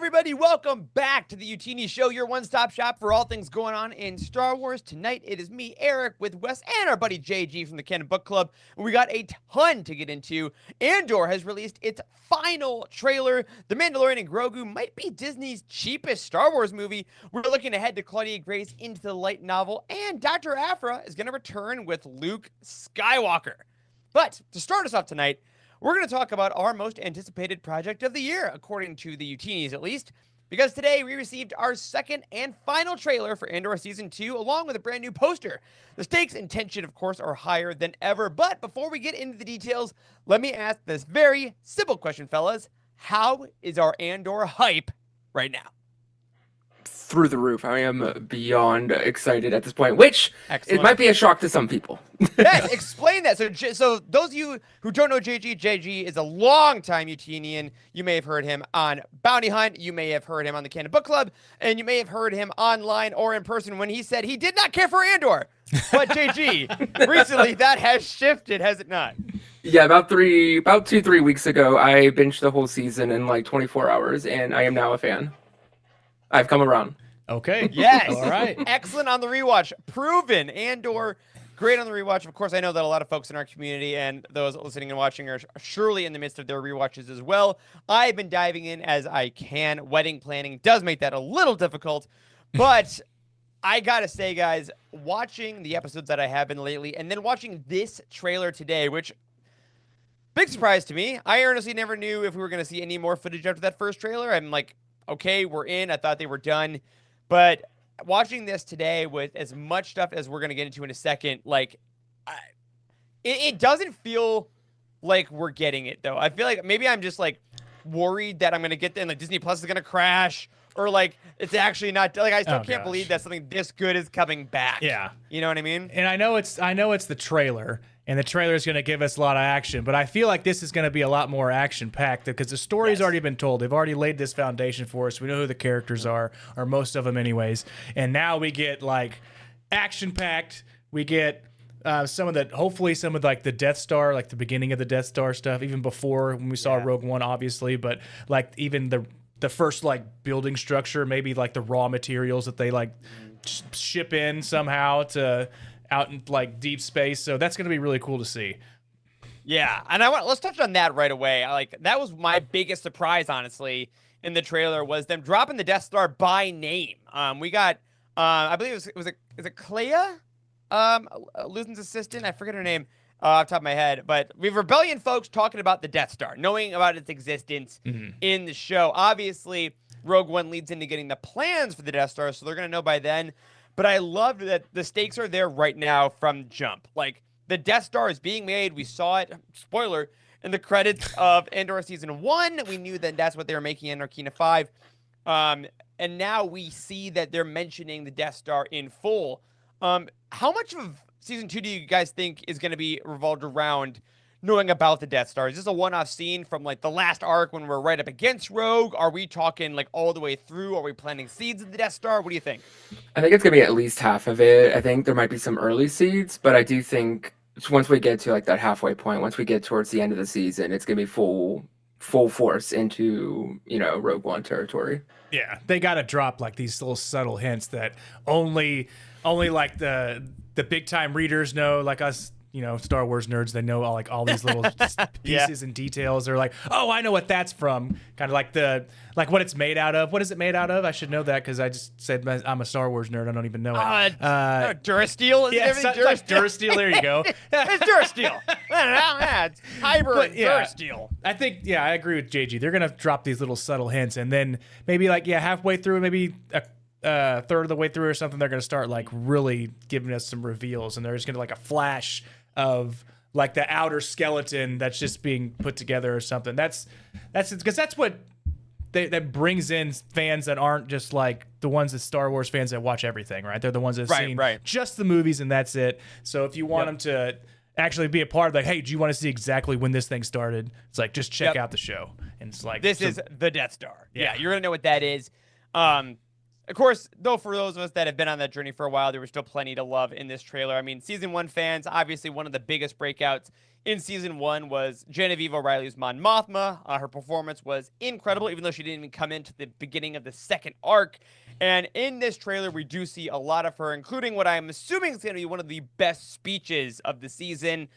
everybody? Welcome back to the Youtini Show, your one-stop shop for all things going on in Star Wars. Tonight, it is me, Eric, with Wes and our buddy JG from the Canon Book Club. We got a ton to get into. Andor has released its final trailer. The Mandalorian and Grogu might be Disney's cheapest Star Wars movie. We're looking ahead to Claudia Gray's Into the Light novel, and Dr. Aphra is going to return with Luke Skywalker. But to start us off tonight, we're going to talk about our most anticipated project of the year, according to the Youtinis at least, because today we received our second and final trailer for Andor Season 2, along with a brand new poster. The stakes and tension, of course, are higher than ever, but before we get into the details, let me ask this very simple question, fellas. How is our Andor hype right now? Through the roof. I am beyond excited at this point, which Excellent. It might be a shock to some people. Yes, explain that. So those of you who don't know JG is a longtime Youtinian. You may have heard him on Bounty Hunt. You may have heard him on the Canon Book Club. And you may have heard him online or in person when he said he did not care for Andor. But JG, recently that has shifted, has it not? Yeah, about 2-3 weeks ago, I binged the whole season in like 24 hours, and I am now a fan. I've come around. Okay. Yes. All right. Excellent on the rewatch. Proven. Andor, great on the rewatch. Of course, I know that a lot of folks in our community and those listening and watching are surely in the midst of their rewatches as well. I've been diving in as I can. Wedding planning does make that a little difficult, but I gotta say, guys, watching the episodes that I have been lately and then watching this trailer today, which big surprise to me. I honestly never knew if we were going to see any more footage after that first trailer. I'm like, okay, we're in. I thought they were done. But watching this today with as much stuff as we're going to get into in a second, like, it doesn't feel like we're getting it, though. I feel like maybe I'm just, like, worried that I'm going to get there and, like, Disney Plus is going to crash. Or, like, it's actually not, like, I still can't believe that something this good is coming back. Yeah. You know what I mean? And I know it's the trailer, and the trailer is going to give us a lot of action, but I feel like this is going to be a lot more action-packed because the story's already been told. They've already laid this foundation for us. We know who the characters are, or most of them anyways. And now we get, like, action-packed. We get hopefully some of, like, the Death Star, like the beginning of the Death Star stuff, even before when we saw Rogue One, obviously, but, like, even the first, like, building structure, maybe, like, the raw materials that they, like, ship in somehow to out in, like, deep space. So that's going to be really cool to see. Yeah, and let's touch on that right away. That was my biggest surprise, honestly, in the trailer was them dropping the Death Star by name. We got, I believe is it Claudia, Luton's assistant? I forget her name off the top of my head, but we have Rebellion folks talking about the Death Star, knowing about its existence in the show. Obviously, Rogue One leads into getting the plans for the Death Star, so they're going to know by then. But I love that the stakes are there right now from jump. Like, the Death Star is being made. We saw it, spoiler, in the credits of Andor Season 1. We knew that that's what they were making in Narkina 5. And now we see that they're mentioning the Death Star in full. How much of Season 2 do you guys think is going to be revolved around knowing about the Death Star? Is this a one-off scene from, like, the last arc when we're right up against Rogue? Are we talking, like, all the way through? Are we planting seeds of the Death Star? What do you think? I think it's going to be at least half of it. I think there might be some early seeds, but I do think once we get to, like, that halfway point, once we get towards the end of the season, it's going to be full force into, Rogue One territory. Yeah, they got to drop, like, these little subtle hints that only like the big time readers know, like us, Star Wars nerds. They know all these little pieces and details. They're like, oh, I know what that's from. Kind of like what it's made out of. What is it made out of? I should know that because I just said I'm a Star Wars nerd. I don't even know it. Durasteel? Like Durasteel. There you go. It's Durasteel. I don't know. Yeah, it's hybrid Durasteel. I think, I agree with JG. They're going to drop these little subtle hints, and then maybe halfway through, maybe a third of the way through or something, they're going to start, like, really giving us some reveals, and there's going to, like, a flash of, like, the outer skeleton that's just being put together or something. That's because that's what that brings in fans that aren't just, like, the ones that Star Wars fans that watch everything, right? They're the ones that have seen just the movies and that's it. So if you want them to actually be a part of, like, hey, do you want to see exactly when this thing started? It's like, just check out the show. And it's like, this is the Death Star. Yeah, you're going to know what that is. Of course, though, for those of us that have been on that journey for a while, there was still plenty to love in this trailer. I mean, season 1 fans, obviously one of the biggest breakouts in season 1 was Genevieve O'Reilly's Mon Mothma. Her performance was incredible, even though she didn't even come into the beginning of the second arc. And in this trailer, we do see a lot of her, including what I'm assuming is going to be one of the best speeches of the season.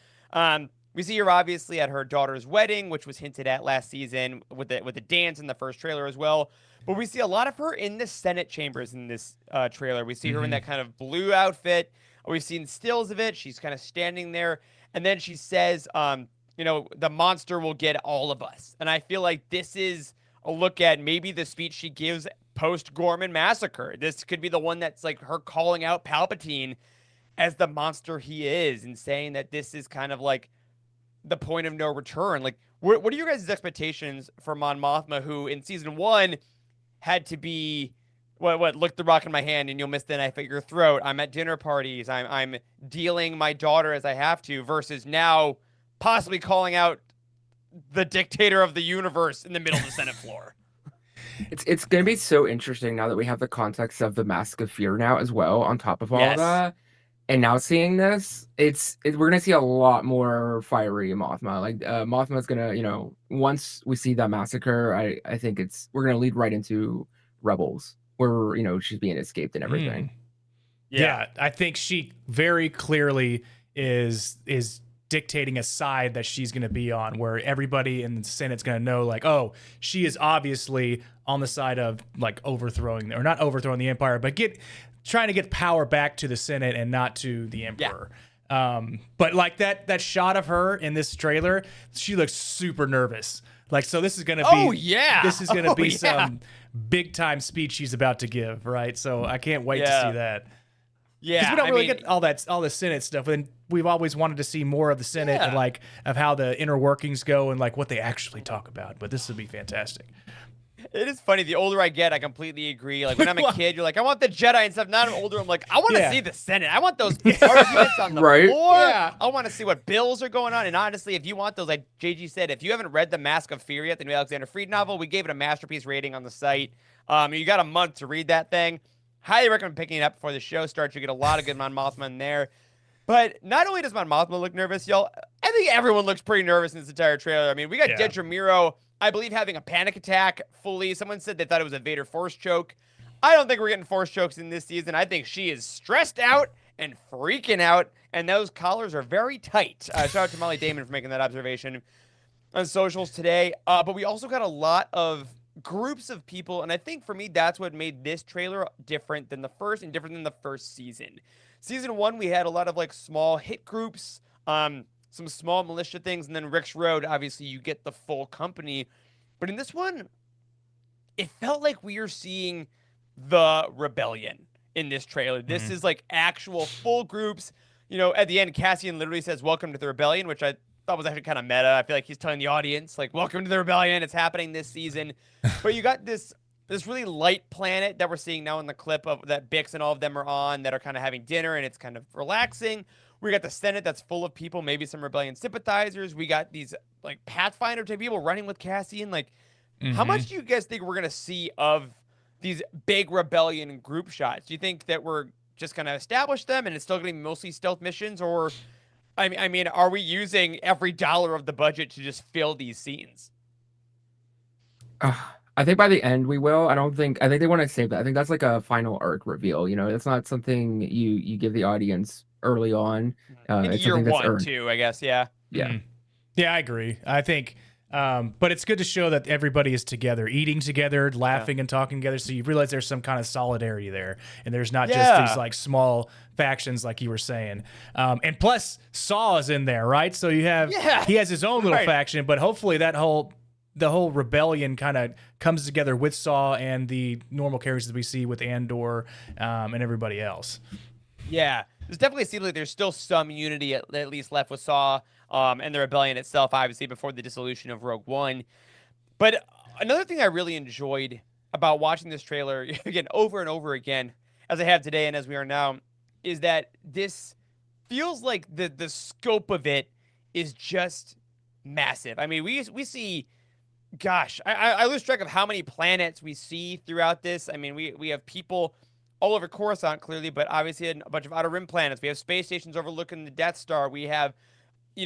We see her obviously at her daughter's wedding, which was hinted at last season with the dance in the first trailer as well. But we see a lot of her in the Senate chambers in this trailer. We see her in that kind of blue outfit. We've seen stills of it. She's kind of standing there. And then she says, the monster will get all of us. And I feel like this is a look at maybe the speech she gives post-Gorman massacre. This could be the one that's like her calling out Palpatine as the monster he is and saying that this is kind of like the point of no return. Like, what are your guys' expectations for Mon Mothma, who in season 1 had to be look the rock in my hand and you'll miss the knife at your throat. I'm at dinner parties. I'm dealing my daughter as I have to, versus now possibly calling out the dictator of the universe in the middle of the Senate floor. It's going to be so interesting now that we have the context of the Mask of Fear now as well on top of all that. And now seeing this, we're going to see a lot more fiery Mothma. Like Mothma's going to, once we see that massacre, I think we're going to lead right into Rebels, where, she's being escaped and everything. Yeah, I think she very clearly is dictating a side that she's going to be on, where everybody in the Senate's going to know, like, oh, she is obviously on the side of like overthrowing, or not overthrowing the Empire, but trying to get power back to the Senate and not to the Emperor. But like that shot of her in this trailer, she looks super nervous. Like, so this is going to be some big time speech she's about to give, right? So I can't wait to see that. Yeah, because we don't really get all the Senate stuff, and we've always wanted to see more of the Senate and like of how the inner workings go and like what they actually talk about. But this would be fantastic. It is funny. The older I get, I completely agree. Like when I'm a kid, you're like, I want the Jedi and stuff. Now I'm older, I'm like, I want to see the Senate. I want those arguments on the floor. Yeah. I want to see what bills are going on. And honestly, if you want those, like JG said, if you haven't read The Mask of Fear yet, the new Alexander Freed novel, we gave it a masterpiece rating on the site. You got a month to read that thing. Highly recommend picking it up before the show starts. You get a lot of good Mon Mothma in there. But not only does Mon Mothma look nervous, y'all, I think everyone looks pretty nervous in this entire trailer. I mean, we got Dedra Meero, I believe, having a panic attack fully. Someone said they thought it was a Vader force choke. I don't think we're getting force chokes in this season. I think she is stressed out and freaking out, and those collars are very tight. Shout out to Molly Damon for making that observation on socials today. But we also got a lot of groups of people, and I think for me, that's what made this trailer different than the first and different than the first season. Season 1, we had a lot of like small hit groups, some small militia things, and then Rick's Road, obviously you get the full company. But in this one, it felt like we were seeing the rebellion in this trailer. This is like actual full groups. At the end, Cassian literally says, "Welcome to the rebellion," which I thought was actually kind of meta. I feel like he's telling the audience, like, welcome to the rebellion. It's happening this season. But you got this really light planet that we're seeing now in the clip of that Bix and all of them are on, that are kind of having dinner, and it's kind of relaxing. We got the Senate that's full of people, maybe some rebellion sympathizers. We got these like Pathfinder type people running with Cassian. Like, how much do you guys think we're going to see of these big rebellion group shots? Do you think that we're just going to establish them and it's still going to be mostly stealth missions? Or, I mean, are we using every dollar of the budget to just fill these scenes? I think by the end we will. I think they want to save that. I think that's like a final arc reveal. It's not something you give the audience early on. In it's year something that's 1, earned. too, I guess. Yeah. Yeah. Yeah, I agree. I think, but it's good to show that everybody is together, eating together, laughing and talking together. So you realize there's some kind of solidarity there, and there's not just these like small factions like you were saying. And plus, Saw is in there, right? So you have he has his own little faction, but hopefully the whole rebellion kind of comes together with Saw and the normal characters that we see with Andor and everybody else. Yeah, there's definitely seems like there's still some unity at least left with Saw and the rebellion itself, obviously, before the dissolution of Rogue One. But another thing I really enjoyed about watching this trailer, again, over and over again, as I have today and as we are now, is that this feels like the scope of it is just massive. I mean, we see gosh, I lose track of how many planets we see throughout this. I mean, we have people all over Coruscant, clearly, but obviously a bunch of Outer Rim planets. We have space stations overlooking the Death Star. We have,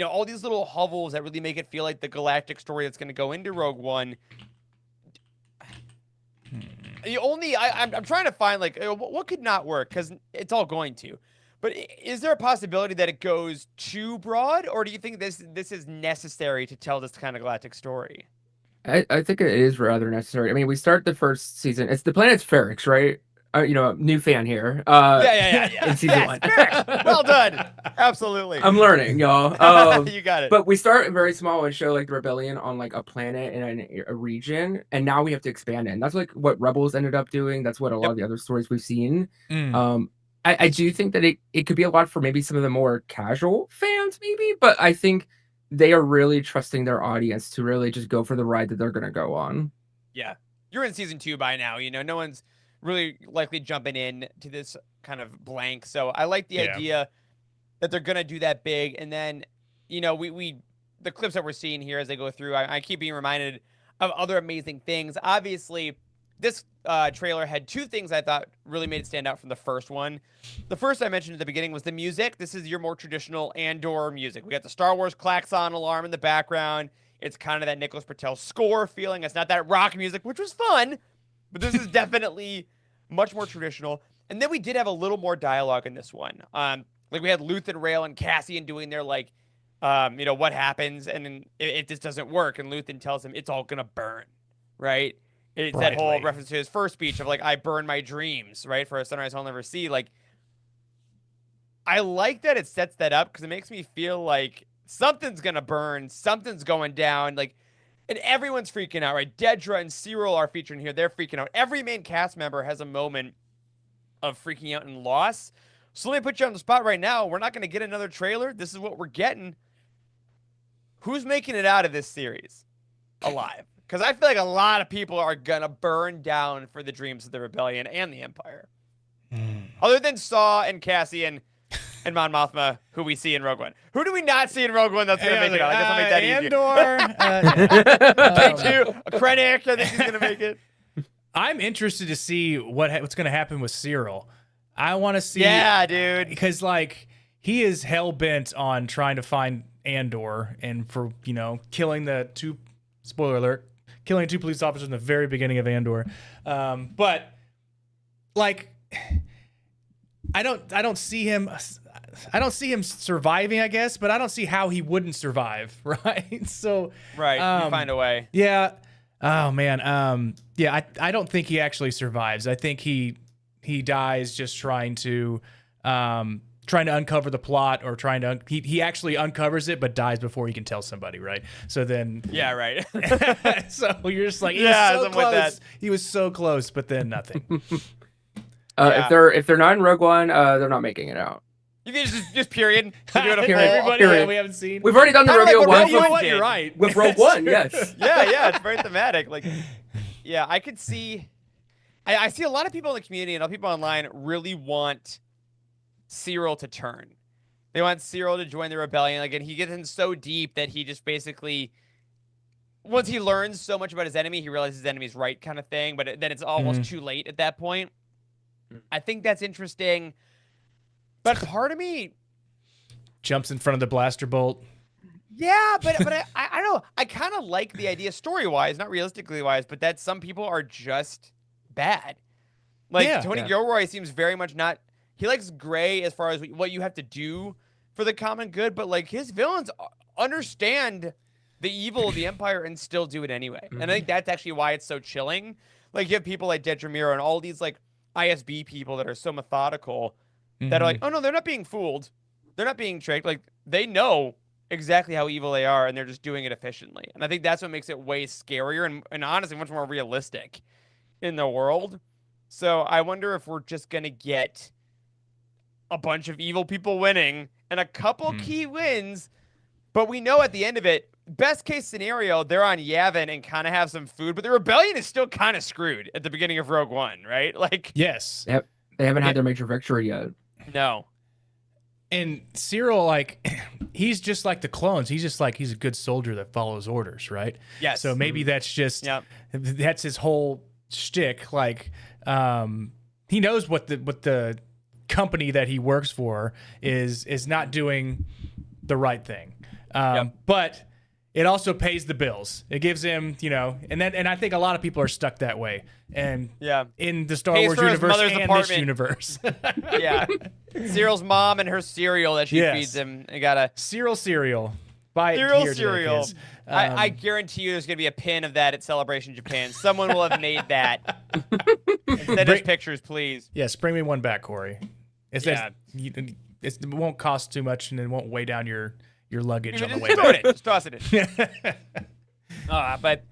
all these little hovels that really make it feel like the galactic story that's going to go into Rogue One. I'm trying to find, like, what could not work, because it's all going to. But is there a possibility that it goes too broad, or do you think this is necessary to tell this kind of galactic story? I think it is rather necessary. I mean, we start the first season. It's the planet's Ferrix, right? New fan here. Yeah. In season Yes, one. Ferrix. Well done. Absolutely. I'm learning, y'all. You got it. But we start very small and show like the rebellion on like a planet and a region, and now we have to expand it. And that's like what Rebels ended up doing. That's what a lot of the other stories we've seen. I do think that it could be a lot for maybe some of the more casual fans, maybe, but I think they are really trusting their audience to really just go for the ride that they're going to go on. Yeah. You're in season 2 by now. No one's really likely jumping in to this kind of blank. So I like the idea that they're going to do that big. And then, the clips that we're seeing here as they go through, I keep being reminded of other amazing things. Obviously, this trailer had 2 things I thought really made it stand out from the first one. The first I mentioned at the beginning was the music. This is your more traditional Andor music. We got the Star Wars klaxon alarm in the background. It's kind of that Nicholas Britell score feeling. It's not that rock music, which was fun, but this is definitely much more traditional. And then we did have a little more dialogue in this one. Like we had Luthen Rail and Cassian doing their what happens, and then if this doesn't work, and Luthen tells him it's all gonna burn, right? It's that whole reference to his first speech of I burn my dreams, right? For a sunrise I'll never see. I like that it sets that up because it makes me feel like something's going to burn, something's going down. And everyone's freaking out, right? Dedra and Cyril are featured here. They're freaking out. Every main cast member has a moment of freaking out and loss. So let me put you on the spot right now. We're not going to get another trailer. This is what we're getting. Who's making it out of this series alive? Because I feel like a lot of people are going to burn down for the dreams of the Rebellion and the Empire. Other than Saw and Cassian and Mon Mothma, who we see in Rogue One. Who do we not see in Rogue One that's going to make it out? I guess I'll make that easier. Andor. K2, a Krennic, I think he's going to make it. I'm interested to see what's going to happen with Cyril. I want to see. Yeah, dude. Because, he is hell-bent on trying to find Andor and for, killing the 2, spoiler alert, killing 2 police officers in the very beginning of Andor. But I don't see him surviving, I guess, but I don't see how he wouldn't survive, right? So you find a way. Yeah. Oh man. I don't think he actually survives. I think he dies just trying to uncover the plot, or he actually uncovers it but dies before he can tell somebody, right? So then right. So you're just like, he was so close. He was so close, but then nothing. If they're not in Rogue One, they're not making it out. You can just period. Everybody that we haven't seen. We've already done the reveal once. You're right. With Rogue One, yes. Yeah, it's very thematic. I could see. I see a lot of people in the community and people online really want Cyril to turn. They want Cyril to join the rebellion. And he gets in so deep that he just basically, once he learns so much about his enemy, he realizes his enemy's right, kind of thing. But then it's almost too late at that point. I think that's interesting. But part of me jumps in front of the blaster bolt. Yeah, but I don't know. I kind of like the idea story-wise, not realistically wise, but that some people are just bad. Tony Gilroy seems very much not. He likes gray as far as what you have to do for the common good, but his villains understand the evil of the Empire and still do it anyway. And I think that's actually why it's so chilling. You have people like Dedra Meero and all these ISB people that are so methodical that are oh no, they're not being fooled. They're not being tricked. They know exactly how evil they are, and they're just doing it efficiently. And I think that's what makes it way scarier and honestly much more realistic in the world. So I wonder if we're just going to get a bunch of evil people winning and a couple key wins, but we know at the end of it, best case scenario, they're on Yavin and kind of have some food, but the rebellion is still kind of screwed at the beginning of Rogue One, right? Yes. Yep. They haven't had their major victory yet. No. And Cyril, like, he's just like the clones. He's just like, he's a good soldier that follows orders, right? Yes. So maybe that's just, that's his whole shtick. Like, he knows what the company that he works for is not doing the right thing. But it also pays the bills. It gives him, and I think a lot of people are stuck that way. And in the Star Wars universe and this universe. Cyril's mom and her cereal that she feeds him. You got a cereal. Buy Cyril it cereal. I guarantee you there's going to be a pin of that at Celebration Japan. Someone will have made that. Send us pictures, please. Yes, bring me one back, Corey. It won't cost too much, and it won't weigh down your luggage on the way back. Just toss it in. But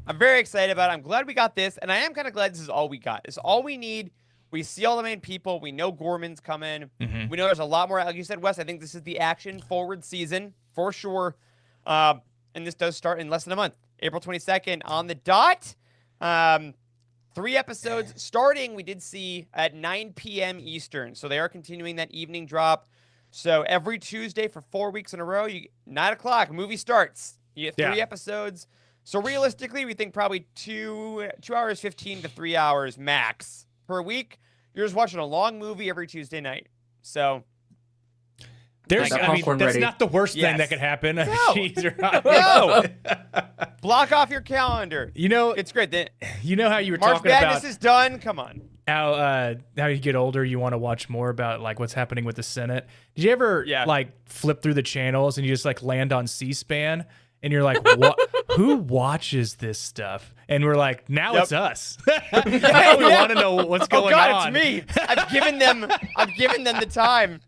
I'm very excited about it. I'm glad we got this, and I am kind of glad this is all we got. It's all we need. We see all the main people. We know Gorman's coming. We know there's a lot more. Like you said, Wes, I think this is the action-forward season for sure. And this does start in less than a month. April 22nd on the dot. 3 episodes starting, we did see, at 9 p.m. Eastern. So they are continuing that evening drop. So every Tuesday for 4 weeks in a row, 9 o'clock, movie starts. You get 3 episodes. So realistically, we think probably 2 hours 15 to 3 hours max per week. You're just watching a long movie every Tuesday night. So that's not the worst thing that could happen. No. Block off your calendar. It's great. You know how you were March talking about Madness is done. Come on. How you get older, you want to watch more about like what's happening with the Senate. Did you ever like flip through the channels and you just like land on C-SPAN and you're like, what? Who watches this stuff? And we're like, now it's us. Now we want to know what's going on. Oh God, it's me. I've given them the time.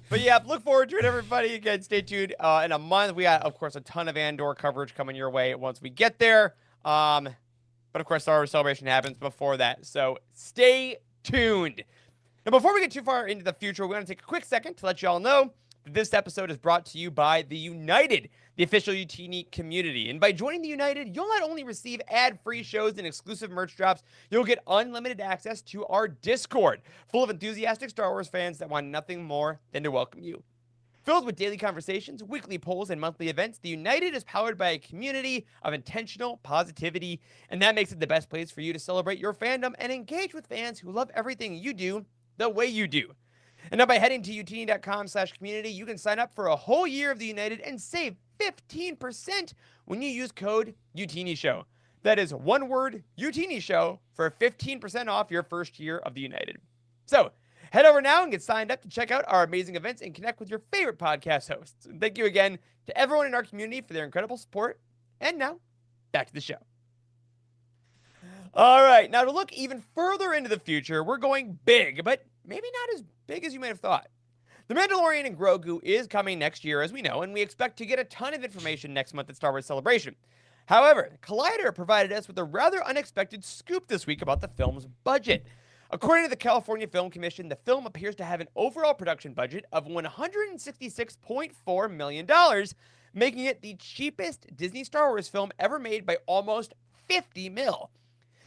But yeah, look forward to it, everybody. Again, stay tuned. In a month, we got, of course, a ton of Andor coverage coming your way once we get there. But of course, Star Wars Celebration happens before that, so stay tuned. Now, before we get too far into the future, we're going to take a quick second to let you all know that this episode is brought to you by the United, the official Youtini community. And by joining the United, you'll not only receive ad-free shows and exclusive merch drops, you'll get unlimited access to our Discord, full of enthusiastic Star Wars fans that want nothing more than to welcome you. Filled with daily conversations, weekly polls, and monthly events, the United is powered by a community of intentional positivity, and that makes it the best place for you to celebrate your fandom and engage with fans who love everything you do the way you do. And now by heading to youtini.com/community, you can sign up for a whole year of the United and save 15% when you use code YOUTINISHOW. That is one word, Youtini Show, for 15% off your first year of the United. So head over now and get signed up to check out our amazing events and connect with your favorite podcast hosts. And thank you again to everyone in our community for their incredible support. And now, back to the show. All right, now to look even further into the future, we're going big, but maybe not as big as you may have thought. The Mandalorian and Grogu is coming next year, as we know, and we expect to get a ton of information next month at Star Wars Celebration. However, Collider provided us with a rather unexpected scoop this week about the film's budget. According to the California Film Commission, the film appears to have an overall production budget of $166.4 million, making it the cheapest Disney Star Wars film ever made by almost $50 million.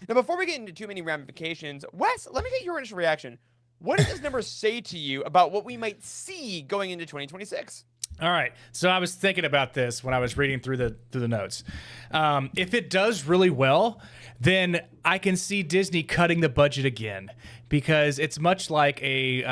Now, before we get into too many ramifications, Wes, let me get your initial reaction. What does this number say to you about what we might see going into 2026? All right. So I was thinking about this when I was reading through the notes. If it does really well, then I can see Disney cutting the budget again, because it's much like a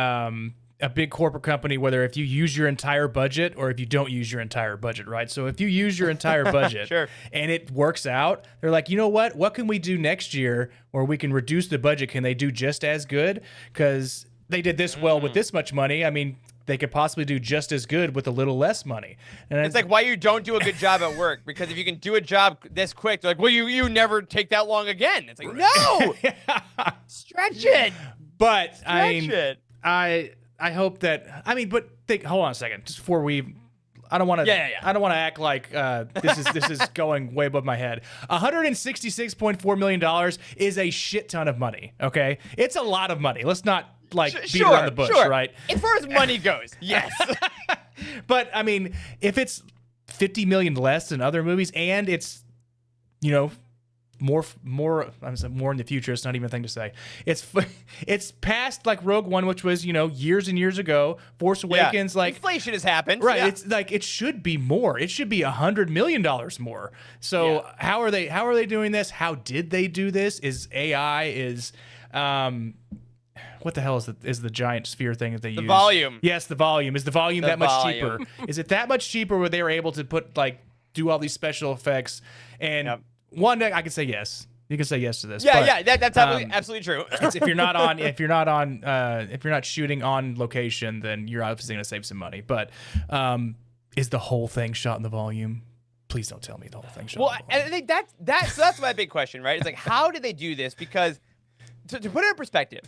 big corporate company, whether if you use your entire budget or if you don't use your entire budget, right? So if you use your entire budget and it works out, they're like, you know what? What can we do next year where we can reduce the budget? Can they do just as good? Because they did this well with this much money. I mean, they could possibly do just as good with a little less money. And it's like why you don't do a good job at work, because if you can do a job this quick, they're like, well, you never take that long again. It's like, no, stretch it. But stretch it. I hope that, but hold on a second, just before we, I don't want to, I don't want to act like this is going way above my head. $166.4 million is a shit ton of money. Okay, it's a lot of money. Let's not beat around the bush, right? As far as money goes, yes. But I mean, if it's $50 million less than other movies, and it's, I'm saying more in the future. It's not even a thing to say. It's past like Rogue One, which was years and years ago. Force Awakens, like inflation has happened, right? Yeah. It's like it should be more. It should be $100 million more. So how are they doing this? How did they do this? Is AI what the hell is the giant sphere thing that they use? The volume. Yes, the volume. Is the volume that much cheaper? Is it that much cheaper where they were able to do all these special effects? And one day I can say yes. You can say yes to this. That's absolutely true. If you're not shooting on location, then you're obviously going to save some money. But is the whole thing shot in the volume? Please don't tell me the whole thing shot. Well, in the volume. I think that's my big question, right? It's like, how did they do this? Because to put it in perspective,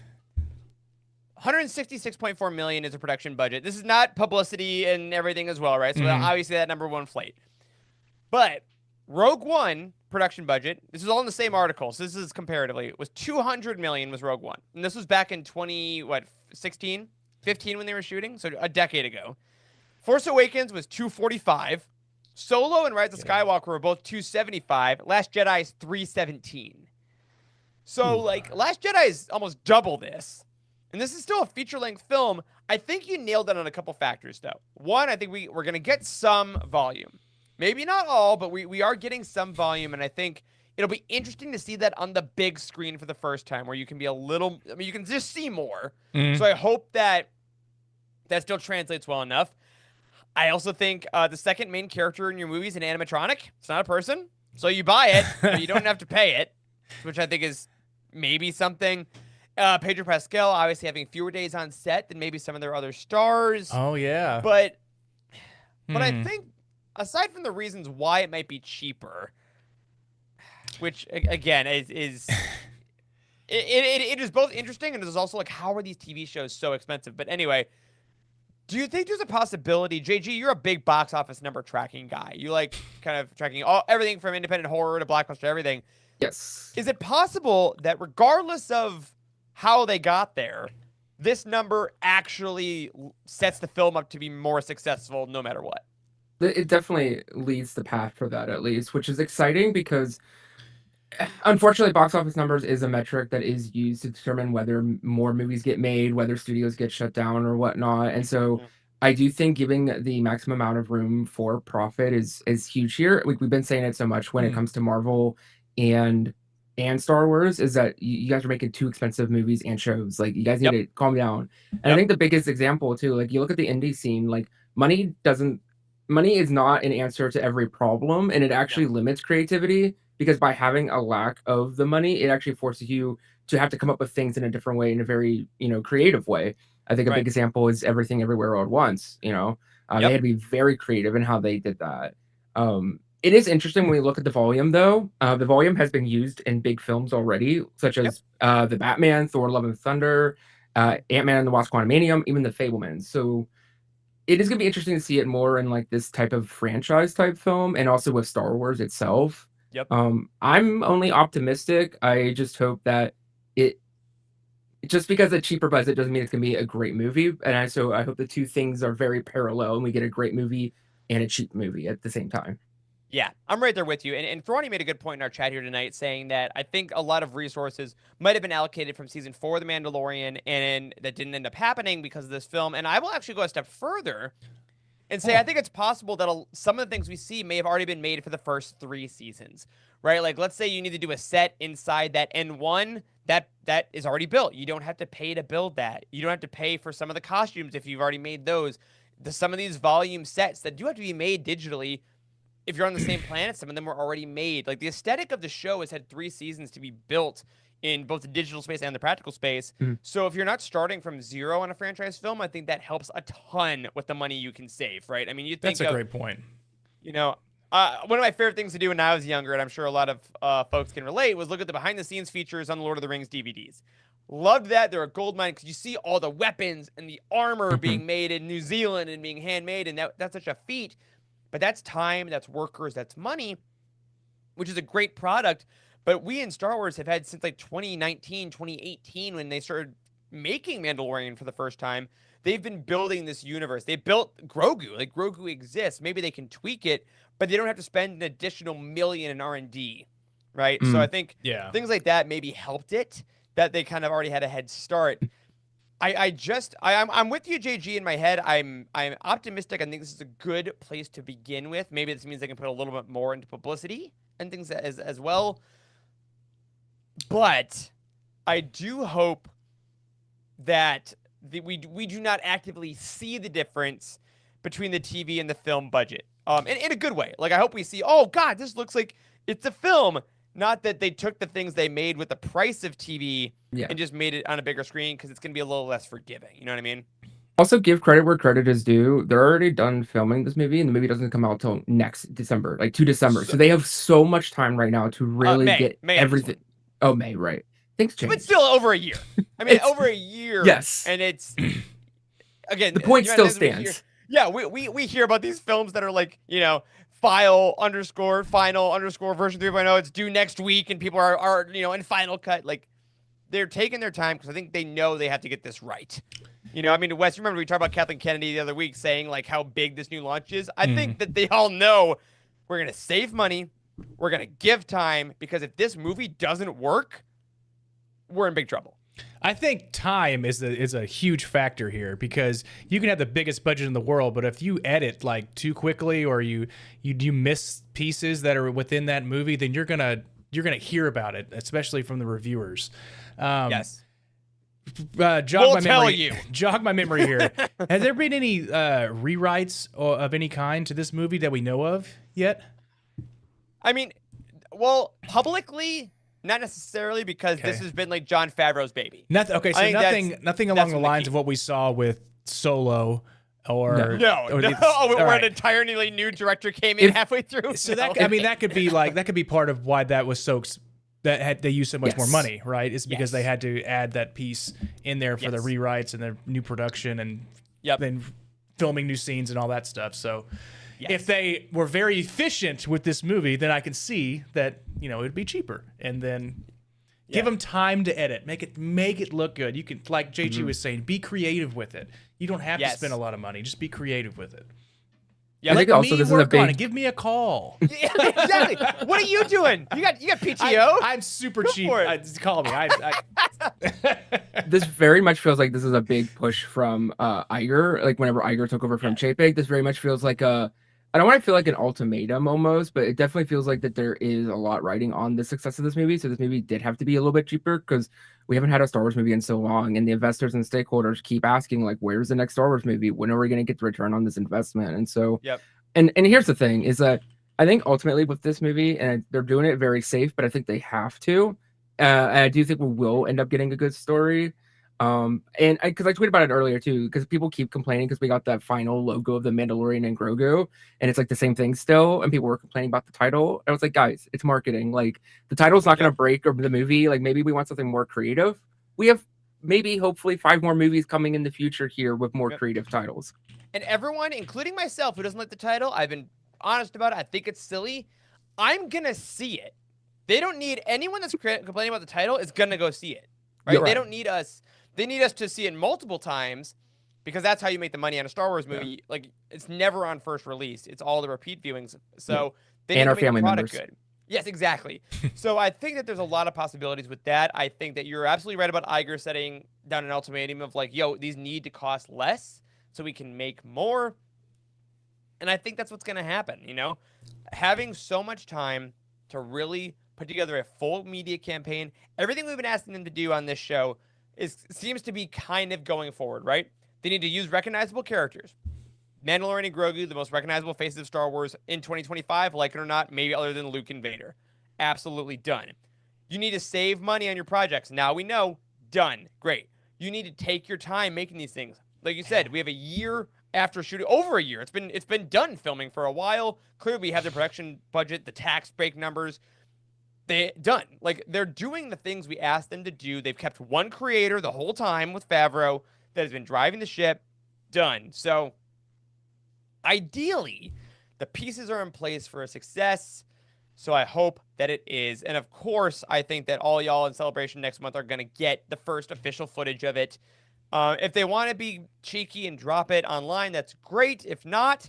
$166.4 million is a production budget. This is not publicity and everything as well, right? So obviously that number won't inflate. But Rogue One production budget, this is all in the same article, so this is comparatively, was $200 million was Rogue One. And this was back in 15 when they were shooting, so a decade ago. Force Awakens was $245. Solo and Rise of Skywalker were both $275. Last Jedi is $317. So, Last Jedi is almost double this. And this is still a feature-length film. I think you nailed it on a couple factors, though. One, I think we're going to get some volume. Maybe not all, but we are getting some volume, and I think it'll be interesting to see that on the big screen for the first time, where you can be you can just see more. So I hope that still translates well enough. I also think the second main character in your movie is an animatronic. It's not a person, so you buy it, but you don't have to pay it, which I think is maybe something. Pedro Pascal obviously having fewer days on set than maybe some of their other stars. Oh, yeah. But I think, aside from the reasons why it might be cheaper, which, again, is it is both interesting, and it is also like, how are these TV shows so expensive? But anyway, do you think there's a possibility, JG, you're a big box office number tracking guy. You like kind of tracking everything from independent horror to blockbuster, everything. Yes. Is it possible that regardless of how they got there, this number actually sets the film up to be more successful no matter what? It definitely leads the path for that, at least, which is exciting because, unfortunately, box office numbers is a metric that is used to determine whether more movies get made, whether studios get shut down or whatnot. And so I do think giving the maximum amount of room for profit is huge here. We've been saying it so much when it comes to Marvel and Star Wars, is that you guys are making too expensive movies and shows. Like, you guys need to calm down. And I think the biggest example too, like, you look at the indie scene, like, money is not an answer to every problem, and it actually limits creativity, because by having a lack of the money, it actually forces you to have to come up with things in a different way, in a very creative way. I think a big example is Everything Everywhere All at Once. They had to be very creative in how they did that. It is interesting when we look at the volume, though. The volume has been used in big films already, such as The Batman, Thor: Love and Thunder, Ant-Man and the Wasp: Quantumanium, even The Fabelmans. So it is going to be interesting to see it more in like this type of franchise type film, and also with Star Wars itself. I'm only optimistic. I just hope that just because a cheaper budget doesn't mean it's going to be a great movie. And I hope the two things are very parallel, and we get a great movie and a cheap movie at the same time. Yeah, I'm right there with you. And Thorny made a good point in our chat here tonight, saying that I think a lot of resources might have been allocated from season 4 of The Mandalorian, and that didn't end up happening because of this film. And I will actually go a step further and say I think it's possible that some of the things we see may have already been made for the first 3 seasons, right? Like, let's say you need to do a set inside that N1 that is already built. You don't have to pay to build that. You don't have to pay for some of the costumes if you've already made those. Some of these volume sets that do have to be made digitally, if you're on the same planet, some of them were already made. Like, the aesthetic of the show has had 3 seasons to be built in both the digital space and the practical space. So if you're not starting from zero on a franchise film, I think that helps a ton with the money you can save, right? I mean, you think that's a great point. One of my favorite things to do when I was younger, and I'm sure a lot of folks can relate, was look at the behind-the-scenes features on the Lord of the Rings DVDs. Loved that. They're a goldmine because you see all the weapons and the armor being made in New Zealand and being handmade, and that's such a feat. But that's time, that's workers, that's money, which is a great product. But we in Star Wars have had since like 2019, 2018, when they started making Mandalorian for the first time, they've been building this universe. They built Grogu. Like, Grogu exists. Maybe they can tweak it, but they don't have to spend an additional $1 million in R&D right? So I think Yeah. things like that maybe helped it, that they kind of already had a head start. I'm with you, JG. In my head, I'm optimistic. I think this is a good place to begin with. Maybe this means they can put a little bit more into publicity and things as well. But I do hope that we do not actively see the difference between the TV and the film budget. In a good way. Like, I hope we see, oh God, this looks like it's a film. Not that they took the things they made with the price of TV and just made it on a bigger screen, because it's going to be a little less forgiving. You know what I mean? Also, give credit where credit is due. They're already done filming this movie, and the movie doesn't come out till next December, like 2 December. So they have so much time right now to really get May everything. Oh, May, right. Things change. But still over a year. I mean, over a year. Yes. And it's, again, the point still stands. We hear about these films that are like, final underscore version 3.0. It's due next week, and people are in final cut. Like, they're taking their time because I think they know they have to get this right. I mean, Wes, remember we talked about Kathleen Kennedy the other week saying like how big this new launch is? I think that they all know we're going to save money. We're going to give time, because if this movie doesn't work, we're in big trouble. I think time is a huge factor here, because you can have the biggest budget in the world, but if you edit like too quickly, or you miss pieces that are within that movie, then you're gonna hear about it, especially from the reviewers. Yes. Jog my memory here. Has there been any rewrites of any kind to this movie that we know of yet? I mean, well, publicly, not necessarily, because this has been like Jon Favreau's baby. Nothing along the lines of what we saw with Solo, or where an entirely new director came in halfway through. So that could be part of why that was so. They used so much more money, right? It's because they had to add that piece in there for the rewrites and the new production, and then filming new scenes and all that stuff. So if they were very efficient with this movie, then I can see that it'd be cheaper, and then give them time to edit, make it look good. You can, like JG was saying, be creative with it. You don't have to spend a lot of money; just be creative with it. Yeah, I think also this is a big. Give me a call. Yeah, exactly. What are you doing? You got PTO? I'm super cheap. Call me. This very much feels like this is a big push from Iger. Like whenever Iger took over from Chapek, this very much feels like I don't want to feel like an ultimatum almost, but it definitely feels like that there is a lot riding on the success of this movie. So this movie did have to be a little bit cheaper, because we haven't had a Star Wars movie in so long, and the investors and stakeholders keep asking, like, where's the next Star Wars movie? When are we going to get the return on this investment? And so, and here's the thing is that I think ultimately with this movie, and they're doing it very safe, but I think they have to. And I do think we will end up getting a good story. And because I tweeted about it earlier too, because people keep complaining because we got that final logo of the Mandalorian and Grogu, and it's like the same thing still, and people were complaining about the title. And I was like, guys, it's marketing. Like, the title's not going to break over the movie. Like, maybe we want something more creative. We have maybe hopefully 5 more movies coming in the future here with more creative titles. And everyone, including myself, who doesn't like the title, I've been honest about it. I think it's silly. I'm gonna see it. They don't need anyone that's complaining about the title is gonna go see it. Right? They don't need us. They need us to see it multiple times, because that's how you make the money on a Star Wars movie. Like, it's never on first release. It's all the repeat viewings. So they need to make the product good. Yes, exactly. So I think that there's a lot of possibilities with that. I think that you're absolutely right about Iger setting down an ultimatum of like, yo, these need to cost less so we can make more. And I think that's what's going to happen, Having so much time to really put together a full media campaign. Everything we've been asking them to do on this show seems to be kind of going forward, right? They need to use recognizable characters. Mandalorian and Grogu, the most recognizable faces of Star Wars in 2025, like it or not, maybe other than Luke and Vader. Absolutely done. You need to save money on your projects. Now we know, done. Great. You need to take your time making these things. Like you said, we have a year after shooting, over a year. It's been done filming for a while. Clearly, we have the production budget, the tax break numbers. They're doing the things we asked them to do. They've kept one creator the whole time with Favreau that has been driving the ship. Done. So, ideally, the pieces are in place for a success. So I hope that it is. And of course, I think that all y'all in Celebration next month are going to get the first official footage of it. If they want to be cheeky and drop it online, that's great. If not,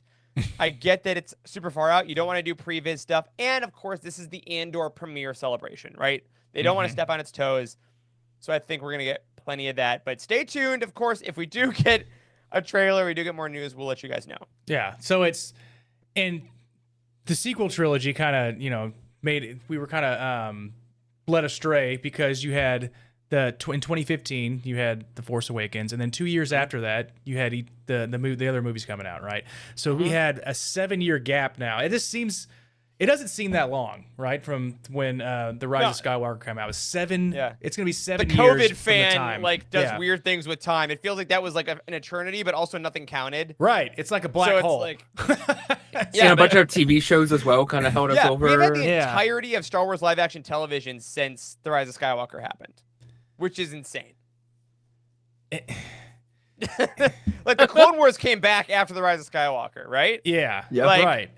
I get that it's super far out. You don't want to do previs stuff. And of course, this is the Andor premiere celebration, right? They don't want to step on its toes. So I think we're going to get plenty of that. But stay tuned. Of course, if we do get a trailer, we do get more news, we'll let you guys know. Yeah. So it's, and the sequel trilogy kind of, made it, we were kind of led astray because you had in 2015 you had The Force Awakens, and then 2 years after that you had the other movies coming out, right? So we had a 7-year gap now. It doesn't seem that long, right? From when the Rise of Skywalker came out. It was 7. Yeah. It's gonna be 7 years. The COVID from fan the time. does weird things with time. It feels like that was like an eternity, but also nothing counted. Right. It's like a black hole. It's and a bunch of TV shows as well kind of held us over. We've had the entirety of Star Wars live action television since The Rise of Skywalker happened, which is insane. Like the Clone Wars came back after The Rise of Skywalker, right? Yeah. Right.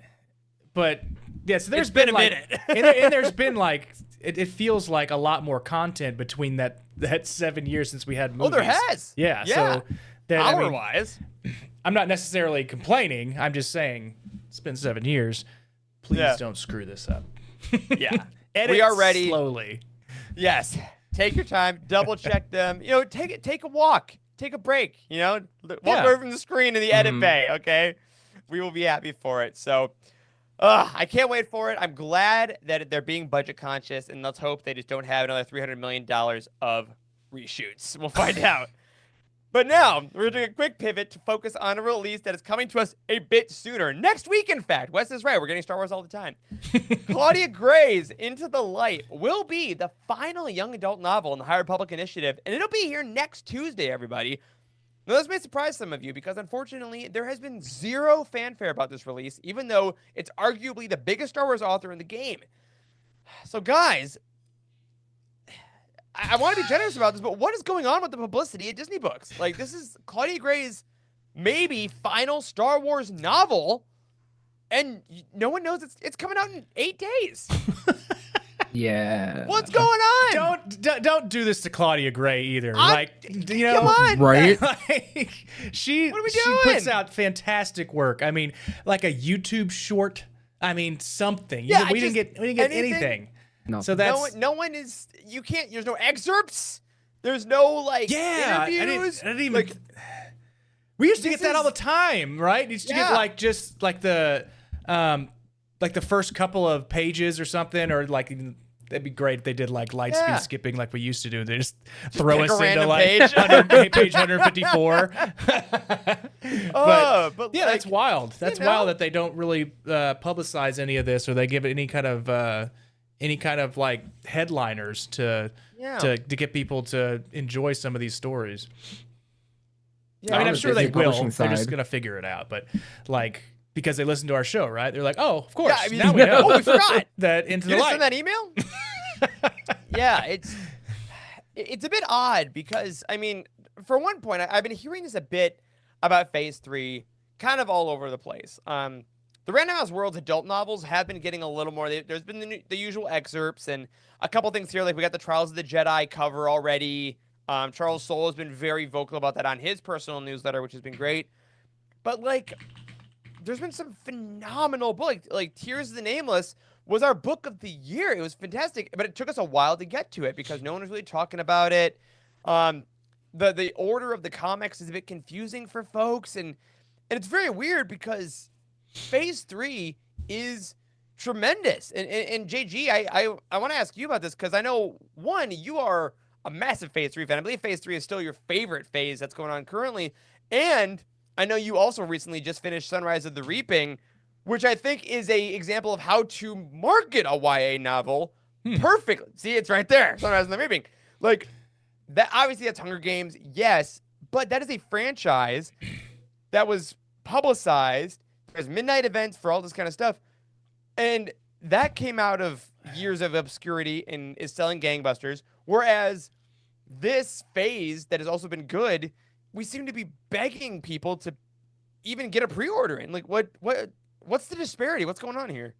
But yeah, so there's been a like, minute. and there's been like it feels like a lot more content between that 7 years since we had movies. Oh, there has. Yeah. So that, hour-wise. I'm not necessarily complaining. I'm just saying it's been 7 years. Please don't screw this up. Yeah. Edit we are ready. Slowly. Yes. Take your time. Double check them. Take a walk. Take a break. Walk away from the screen in the edit bay. Okay. We will be happy for it. So, I can't wait for it. I'm glad that they're being budget conscious, and let's hope they just don't have another $300 million of reshoots. We'll find out. But now, we're doing a quick pivot to focus on a release that is coming to us a bit sooner. Next week, in fact. Wes is right. We're getting Star Wars all the time. Claudia Gray's Into the Light will be the final young adult novel in the High Republic Initiative, and it'll be here next Tuesday, everybody. Now, this may surprise some of you because, unfortunately, there has been zero fanfare about this release, even though it's arguably the biggest Star Wars author in the game. So, guys, I want to be generous about this, but what is going on with the publicity at Disney Books? Like, this is Claudia Gray's maybe final Star Wars novel, and no one knows it's coming out in 8 days. Yeah. What's going on? Don't do this to Claudia Gray either. Come on, right? She puts out fantastic work. I mean, like a YouTube short. I mean, something. Yeah, we didn't get anything. No. So that's no one is. You can't. There's no excerpts. There's no interviews. I didn't even. We used to get that all the time, right? You used to get just the first couple of pages or something, or like that'd be great if they did like light speed skipping like we used to do. They just throw us into like page 154. but yeah, that's wild. That's wild that they don't really publicize any of this, or they give it any kind of like headliners to get people to enjoy some of these stories. Yeah, I mean, I'm sure they will. They're just gonna figure it out, but like. Because they listen to our show, right? They're like, "Oh, of course." Yeah, I mean, now we know. Oh, we forgot that Into the Light. Send that email. Yeah, it's a bit odd because I mean, for one point, I've been hearing this a bit about Phase 3, kind of all over the place. The Random House Worlds adult novels have been getting a little more. There's been the usual excerpts and a couple things here, like we got the Trials of the Jedi cover already. Charles Soule has been very vocal about that on his personal newsletter, which has been great. But like. There's been some phenomenal books. Like Tears of the Nameless was our book of the year. It was fantastic, but it took us a while to get to it because no one was really talking about it. The order of the comics is a bit confusing for folks, and it's very weird because Phase 3 is tremendous. And JG, I want to ask you about this because I know, one, you are a massive Phase 3 fan. I believe Phase 3 is still your favorite phase that's going on currently, and I know you also recently just finished Sunrise of the Reaping, which I think is a example of how to market a YA novel perfectly. See, it's right there, Sunrise of the Reaping. Like, that obviously that's Hunger Games, yes, but that is a franchise that was publicized. There's midnight events for all this kind of stuff. And that came out of years of obscurity and is selling gangbusters, whereas this phase that has also been good, we seem to be begging people to even get a pre-order in. Like, what's the disparity? What's going on here?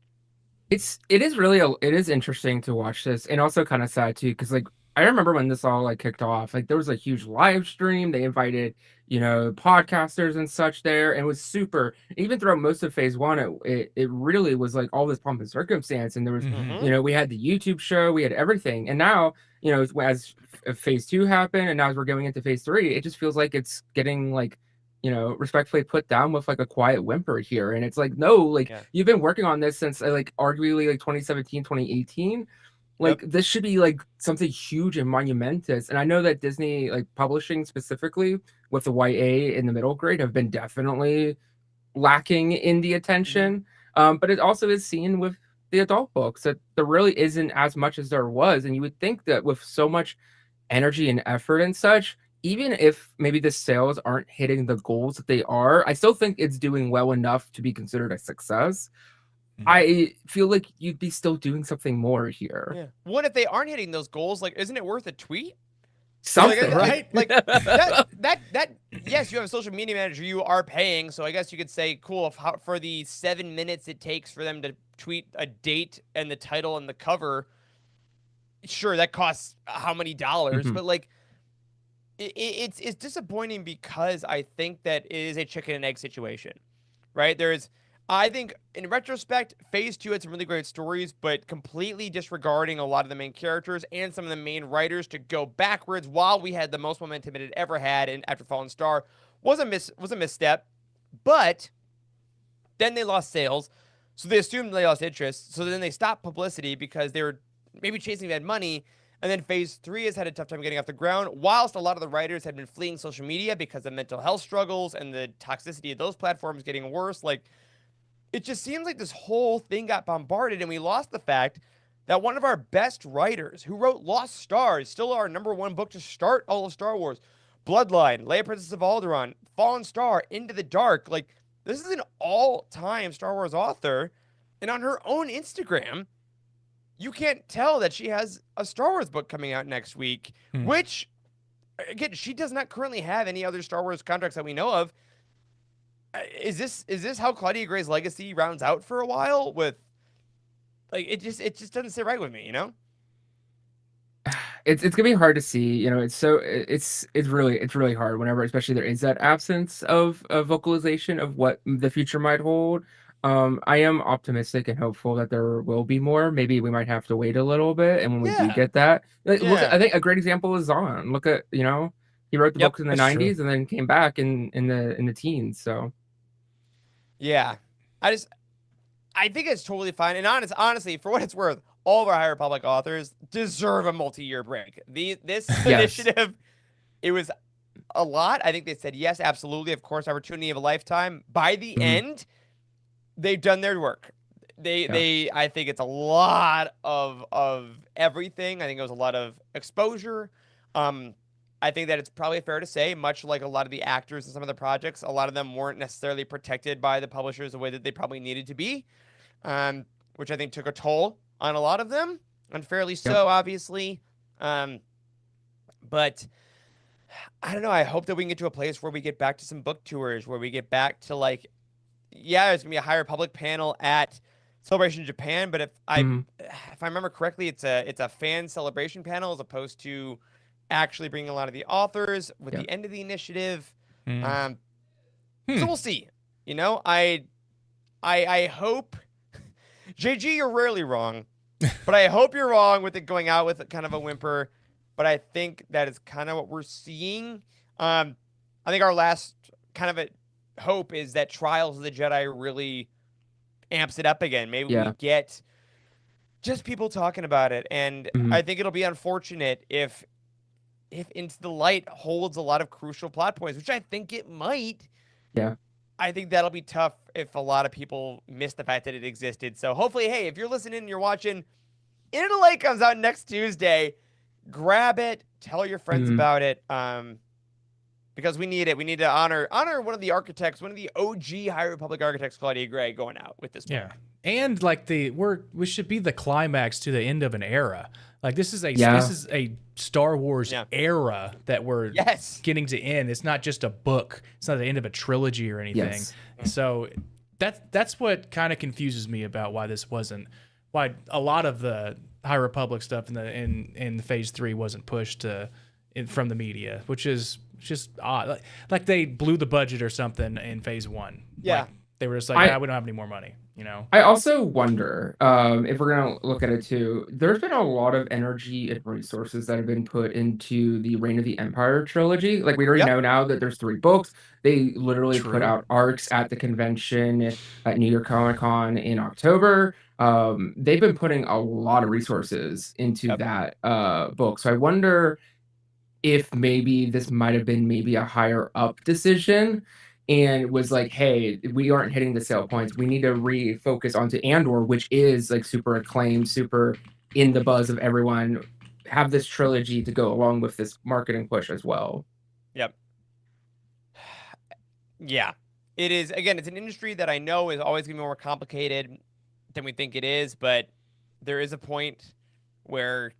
It is interesting to watch this, and also kind of sad too, because like I remember when this all like kicked off, like there was a huge live stream. They invited podcasters and such there, and it was super. Even throughout most of phase one, it really was like all this pomp and circumstance, and there was, Mhm. we had the YouTube show, we had everything, and now, as phase two happened, and now as we're going into phase three, it just feels like it's getting like, respectfully put down with like a quiet whimper here, and it's like, no, like Yeah. you've been working on this since like arguably like 2017, 2018. Like Yep. this should be like something huge and monumentous. And I know that Disney, like publishing specifically with the YA in the middle grade, have been definitely lacking in the attention. But it also is seen with the adult books that there really isn't as much as there was. And you would think that with so much energy and effort and such, even if maybe the sales aren't hitting the goals that they are, I still think it's doing well enough to be considered a success. I feel like you'd be still doing something more here. Yeah. One, if they aren't hitting those goals, like, isn't it worth a tweet? Something, right? Like that. Yes, you have a social media manager you are paying, so I guess you could say, cool, for the 7 minutes it takes for them to tweet a date and the title and the cover, sure, that costs how many dollars, Mhm. but like, it's disappointing because I think that it is a chicken and egg situation, right? I think in retrospect, phase two had some really great stories, but completely disregarding a lot of the main characters and some of the main writers to go backwards while we had the most momentum it had ever had in after Fallen Star was a misstep. But then they lost sales, so they assumed they lost interest. So then they stopped publicity because they were maybe chasing that money. And then phase three has had a tough time getting off the ground, whilst a lot of the writers had been fleeing social media because of mental health struggles and the toxicity of those platforms getting worse. Like, it just seems like this whole thing got bombarded, and we lost the fact that one of our best writers, who wrote Lost Stars, still our #1 book to start all of Star Wars, Bloodline, Leia Princess of Alderaan, Fallen Star, Into the Dark, like, this is an all-time Star Wars author, and on her own Instagram, you can't tell that she has a Star Wars book coming out next week, which, again, she does not currently have any other Star Wars contracts that we know of. Is this how Claudia Gray's legacy rounds out for a while? With, like, it just doesn't sit right with me, you know? It's gonna be hard to see. It's really hard whenever, especially there is that absence of vocalization of what the future might hold. I am optimistic and hopeful that there will be more. Maybe we might have to wait a little bit, and when we do Yeah, get that, like, look at, yeah, I think a great example is Zahn. Look at, he wrote the yep, books in the That's true. 90s and then came back in the teens. So yeah. I think it's totally fine. And honestly, for what it's worth, all of our High Republic authors deserve a multi-year break. This yes. initiative, it was a lot. I think they said yes, absolutely, of course, opportunity of a lifetime. By the Mhm. end, they've done their work. Yeah. I think it's a lot of everything. I think it was a lot of exposure. Um, I think that it's probably fair to say, much like a lot of the actors in some of the projects, a lot of them weren't necessarily protected by the publishers the way that they probably needed to be, which I think took a toll on a lot of them, unfairly Yep. so, obviously. But I don't know. I hope that we can get to a place where we get back to some book tours, where we get back to, like, yeah, there's gonna be a High Republic panel at Celebration Japan, but Mhm. if I remember correctly, it's a fan celebration panel as opposed to actually bringing a lot of the authors with Yeah. the end of the initiative. Hmm. Um, Hmm. so we'll see. I hope JG, you're rarely wrong, but I hope you're wrong with it going out with kind of a whimper. But I think that is kind of what we're seeing. I think our last kind of a hope is that Trials of the Jedi really amps it up again. Maybe we Yeah. get just people talking about it, and Mhm. I think it'll be unfortunate if Into the Light holds a lot of crucial plot points, which I think it might. Yeah. I think that'll be tough if a lot of people miss the fact that it existed. So hopefully, hey, if you're listening and you're watching, Into the Light comes out next Tuesday. Grab it, tell your friends Mhm. about it, because we need it. We need to honor one of the architects, one of the OG High Republic architects, Claudia Gray, going out with this book. Yeah. And like we should be the climax to the end of an era. Like this is Yeah. a Star Wars Yeah. era that we're Yes. getting to end. It's not just a book. It's not the end of a trilogy or anything. Yes. So that's what kind of confuses me about why a lot of the High Republic stuff in the phase 3 wasn't pushed from the media, which is It's just odd. Like they blew the budget or something in phase 1. Yeah. Like, they were just like, we don't have any more money, you know? I also wonder if we're going to look at it too, there's been a lot of energy and resources that have been put into the Reign of the Empire trilogy. Like, we already know now that there's 3 books. They literally put out arcs at the convention at New York Comic Con in October. They've been putting a lot of resources into that book. So I wonder if maybe this might have been maybe a higher up decision and was like, hey, we aren't hitting the sale points. We need to refocus onto Andor, which is like super acclaimed, super in the buzz of everyone. Have this trilogy to go along with this marketing push as well. Yep. Yeah. It is, again, it's an industry that I know is always going to be more complicated than we think it is, but there is a point where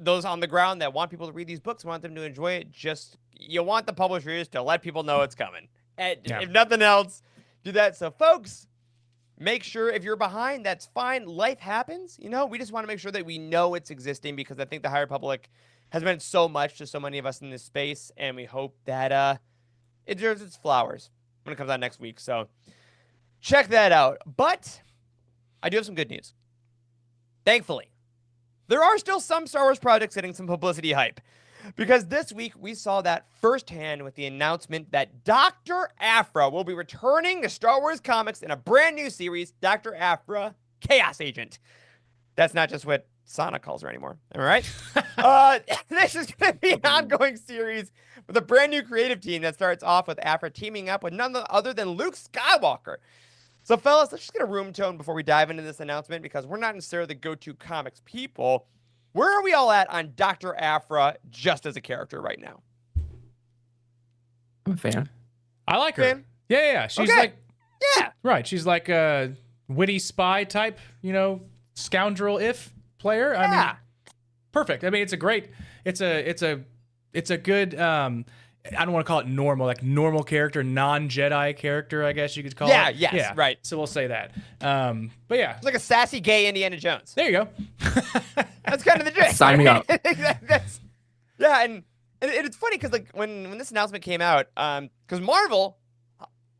those on the ground that want people to read these books, want them to enjoy it, just, you want the publishers to let people know it's coming. And if nothing else, do that. So, folks, make sure if you're behind, that's fine. Life happens. You know, we just want to make sure that we know it's existing because I think the High Republic has meant so much to so many of us in this space, and we hope that it deserves its flowers when it comes out next week. So, check that out. But I do have some good news. Thankfully, there are still some Star Wars projects getting some publicity hype. Because this week, we saw that firsthand with the announcement that Dr. Aphra will be returning to Star Wars comics in a brand new series, Dr. Aphra, Chaos Agent. That's not just what Sonic calls her anymore. Am I right? This is going to be an ongoing series with a brand new creative team that starts off with Aphra teaming up with none other than Luke Skywalker. So, fellas, let's just get a room tone before we dive into this announcement because we're not necessarily the go-to comics people. Where are we all at on Dr. Aphra just as a character right now? I'm a fan. I like her. Fan? Yeah. She's right. She's like a witty spy type, you know, scoundrel player. I mean, perfect. I mean, it's a good, I don't want to call it normal, like normal character, non-Jedi character, I guess you could call it. Yeah, right. So we'll say that. But yeah. It's like a sassy gay Indiana Jones. There you go. That's kind of the gist. Sign me up. Yeah, and it's funny because like when this announcement came out, because Marvel,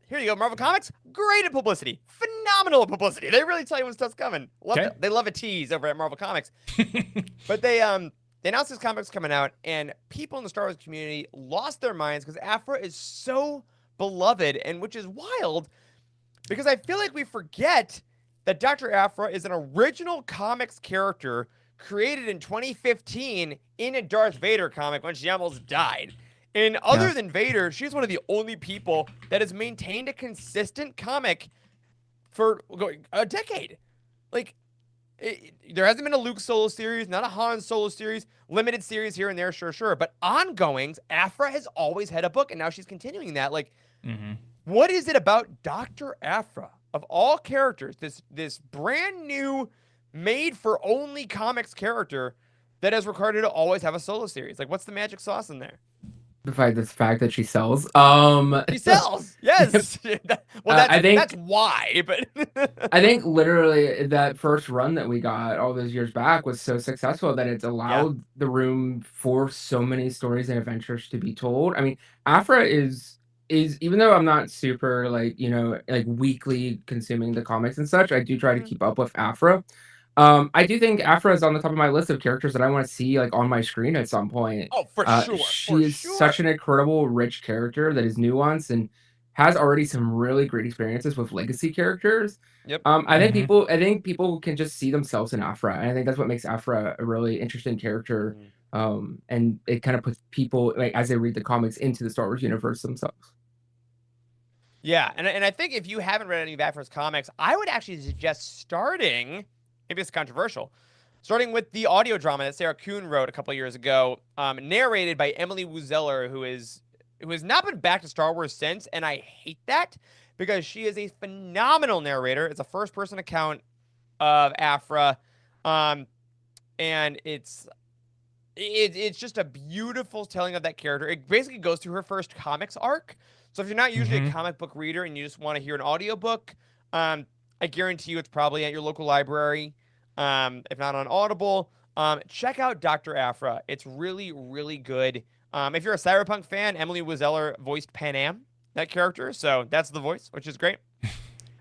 here you go, Marvel Comics, great at publicity, phenomenal at publicity. They really tell you when stuff's coming. They love a tease over at Marvel Comics. But they announced this comic's coming out, and people in the Star Wars community lost their minds because Aphra is so beloved, and which is wild because I feel like we forget that Dr. Aphra is an original comics character created in 2015 in a Darth Vader comic when she almost died. And other than Vader, she's one of the only people that has maintained a consistent comic for a decade. Like, there hasn't been a Luke solo series, not a Han solo series, limited series here and there, sure. But ongoings, Aphra has always had a book, and now she's continuing that. Like, what is it about Dr. Aphra, of all characters, this brand new, made-for-only comics character that has required her to always have a solo series? Like, what's the magic sauce in there? The fact that she sells. She sells, yes. I think that's why. But I think literally that first run that we got all those years back was so successful that it's allowed the room for so many stories and adventures to be told. I mean, Aphra is even though I'm not super like weekly consuming the comics and such, I do try to keep up with Aphra. I do think Aphra is on the top of my list of characters that I want to see like on my screen at some point. Oh, for sure. She is such an incredible, rich character that is nuanced and has already some really great experiences with legacy characters. Yep. I think people can just see themselves in Aphra, and I think that's what makes Aphra a really interesting character. And it kind of puts people like as they read the comics into the Star Wars universe themselves. Yeah, and I think if you haven't read any of Aphra's comics, I would actually suggest starting. Maybe it's controversial. Starting with the audio drama that Sarah Kuhn wrote a couple of years ago, narrated by Emily Wuzeller, who has not been back to Star Wars since, and I hate that because she is a phenomenal narrator. It's a first-person account of Aphra, and it's just a beautiful telling of that character. It basically goes through her first comics arc. So if you're not usually a comic book reader and you just want to hear an audiobook, I guarantee you it's probably at your local library, if not on Audible. Check out Dr. Aphra. It's really, really good. If you're a Cyberpunk fan, Emily Wizeller voiced Panam, that character, so that's the voice, which is great.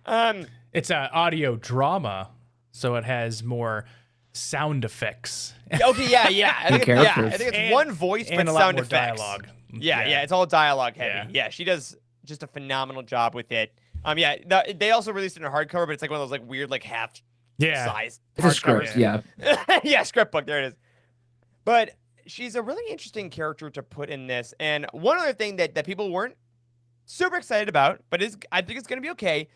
It's an audio drama, so it has more sound effects. Okay, yeah. I think it's one voice, but and a lot sound more effects. dialogue. Yeah, it's all dialogue heavy. Yeah, she does just a phenomenal job with it. They also released it in a hardcover, but it's like one of those like weird like half size. It's a script, yeah. Yeah, script book. There it is. But she's a really interesting character to put in this. And one other thing that people weren't super excited about, but I think it's going to be okay.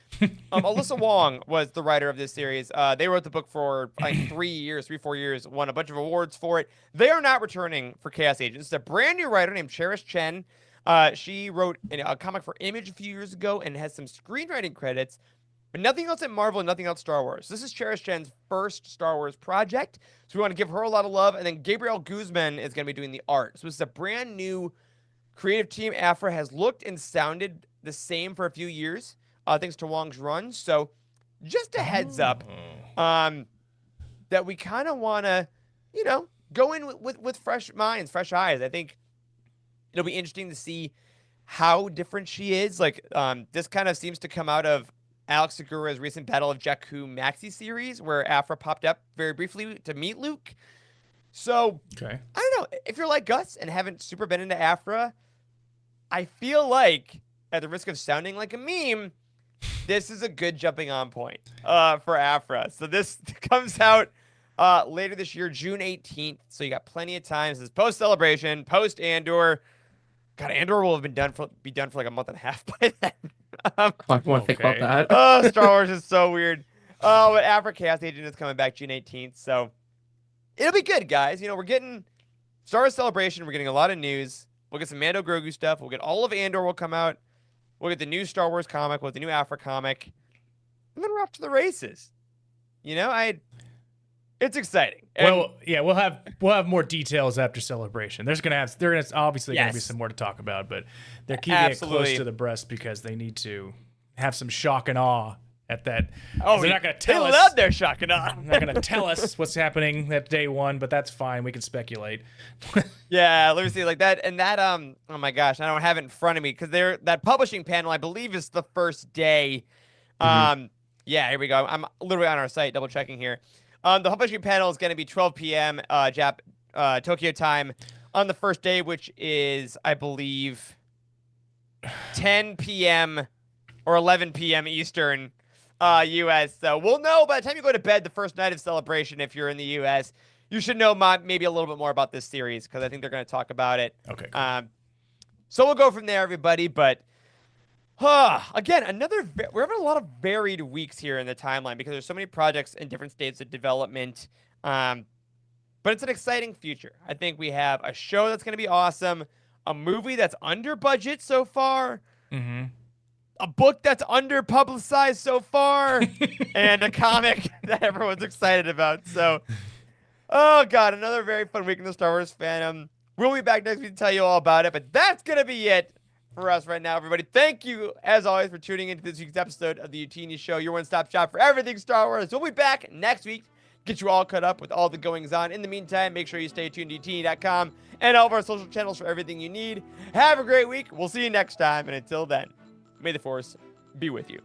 Alyssa Wong was the writer of this series. They wrote the book for like 4 years, won a bunch of awards for it. They are not returning for Chaos Agents. It's a brand new writer named Cherish Chen. She wrote a comic for Image a few years ago and has some screenwriting credits, but nothing else at Marvel and nothing else Star Wars. This is Cherish Chen's first Star Wars project, so we want to give her a lot of love. And then Gabriel Guzman is going to be doing the art. So this is a brand new creative team. Aphra has looked and sounded the same for a few years, thanks to Wong's run. So just a heads up that we kind of want to, go in with fresh minds, fresh eyes. I think it'll be interesting to see how different she is. Like, this kind of seems to come out of Alex Segura's recent Battle of Jakku maxi series, where Aphra popped up very briefly to meet Luke. So, I don't know. If you're like Gus and haven't super been into Aphra, I feel like, at the risk of sounding like a meme, this is a good jumping on point for Aphra. So this comes out later this year, June 18th. So you got plenty of time. This is post-Celebration, post-Andor. God, Andor will have be done for like a month and a half by then. I want to think about that. Oh, Star Wars is so weird. Oh, but Aphra Chaos Agent is coming back June 18th. So it'll be good, guys. We're getting Star Wars Celebration. We're getting a lot of news. We'll get some Mando Grogu stuff. We'll get all of Andor will come out. We'll get the new Star Wars comic. We'll get the new Aphra comic. And then we're off to the races. It's exciting. And we'll have more details after Celebration. There's obviously gonna be some more to talk about, but they're keeping it close to the breast because they need to have some shock and awe at that. Oh, they're not gonna tell us. They love their shock and awe. They're not gonna tell us what's happening at day one, but that's fine. We can speculate. Yeah, let me see, like that and that. Oh my gosh, I don't have it in front of me because that publishing panel, I believe, is the first day. Yeah, here we go. I'm literally on our site, double checking here. The publishing panel is going to be 12 p.m. Tokyo time on the first day, which is, I believe, 10 p.m. or 11 p.m. Eastern U.S. So we'll know by the time you go to bed the first night of Celebration if you're in the U.S. You should know maybe a little bit more about this series because I think they're going to talk about it. Okay. Cool. So we'll go from there, everybody. But again, we're having a lot of varied weeks here in the timeline because there's so many projects in different states of development. But it's an exciting future. I think we have a show that's going to be awesome, a movie that's under budget so far, a book that's under publicized so far, and a comic that everyone's excited about. So, oh God, another very fun week in the Star Wars fandom. We'll be back next week to tell you all about it, but that's going to be it for us right now, everybody. Thank you, as always, for tuning into this week's episode of the Youtini Show, your one-stop shop for everything Star Wars. We'll be back next week, get you all caught up with all the goings-on. In the meantime, make sure you stay tuned to Youtini.com and all of our social channels for everything you need. Have a great week. We'll see you next time, and until then, may the Force be with you.